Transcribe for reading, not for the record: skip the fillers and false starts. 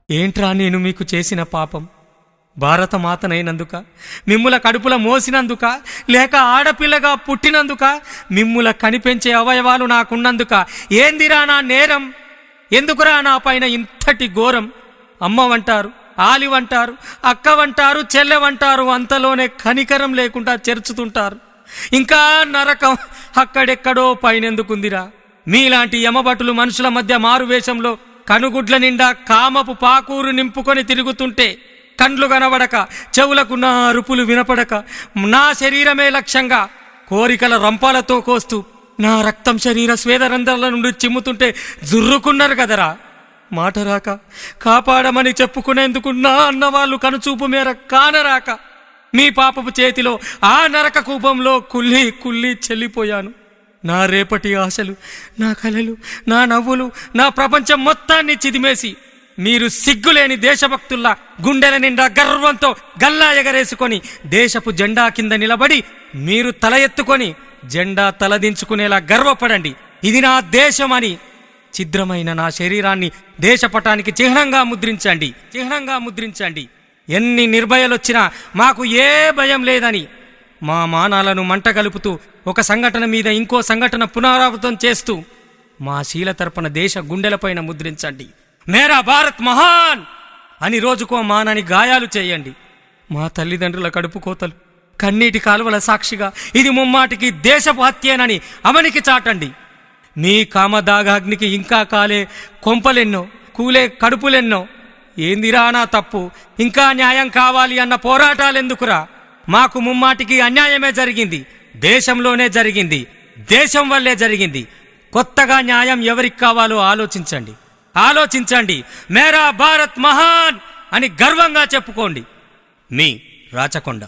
ఏంట్రా నేను మీకు చేసిన పాపం? భారతమాతనైనందుక, మిమ్ముల కడుపుల మోసినందుక, లేక ఆడపిల్లగా పుట్టినందుక, మిమ్ముల కనిపెంచే అవయవాలు నాకున్నందుక? ఏందిరా నా నేరం? ఎందుకురా నా పైన ఇంతటి ఘోరం? అమ్మవంటారు, ఆలివంటారు, అక్కవంటారు, చెల్లెవంటారు, అంతలోనే కనికరం లేకుండా చెరుచుతుంటారు. ఇంకా నరకం అక్కడెక్కడో పైనెందుకుందిరా? మీలాంటి యమభటులు మనుషుల మధ్య మారువేషంలో కనుగుడ్ల నిండా కామపు పాకూరు నింపుకొని తిరుగుతుంటే కండ్లు కనబడక, చెవులకు నా అరుపులు వినపడక, నా శరీరమే లక్ష్యంగా కోరికల రంపాలతో కోస్తూ నా రక్తం శరీర స్వేదరంధ్రాల నుండి చిమ్ముతుంటే జుర్రుకున్నారు కదరా. మాట రాక, కాపాడమని చెప్పుకునేందుకు నా అన్నవాళ్ళు కనుచూపు మేర కానరాక మీ పాపపు చేతిలో ఆ నరక కూపంలో కుళ్ళి కుళ్ళి చెల్లిపోయాను. నా రేపటి ఆశలు, నా కలలు, నా నవ్వులు, నా ప్రపంచం మొత్తాన్ని చిదిమేసి మీరు సిగ్గులేని దేశభక్తుల్లా గుండెల నిండా గర్వంతో గల్లా ఎగరేసుకొని దేశపు జెండా కింద నిలబడి మీరు తల ఎత్తుకొని జెండా తలదించుకునేలా గర్వపడండి. ఇది నా దేశమని ఛిద్రమైన నా శరీరాన్ని దేశపటానికి చిహ్నంగా ముద్రించండి. ఎన్ని నిర్భయలొచ్చినా మాకు ఏ భయం లేదని మా మానాలను మంటగలుపుతూ ఒక సంఘటన మీద ఇంకో సంఘటన పునరావృతం చేస్తూ మా శీలతర్పణ దేశ గుండెలపైన ముద్రించండి. మేరా భారత్ మహాన్ అని రోజుకో మానని గాయాలు చేయండి. మా తల్లిదండ్రుల కడుపు కోతలు, కన్నీటి కాలువల సాక్షిగా ఇది ముమ్మాటికి దేశపు హత్యేనని అవనికి చాటండి. మీ కామదాగాగ్నికి ఇంకా కాలే కొంపలెన్నో, కూలే కడుపులెన్నో. ఏందిరా నా తప్పు? ఇంకా న్యాయం కావాలి అన్న పోరాటాలెందుకురా? మాకు ముమ్మాటికి అన్యాయమే జరిగింది, దేశంలోనే జరిగింది, దేశం వల్లే జరిగింది. కొత్తగా న్యాయం ఎవరికి కావాలో ఆలోచించండి. మేరా భారత్ మహాన్ అని గర్వంగా చెప్పుకోండి. మీ రాచకొండ.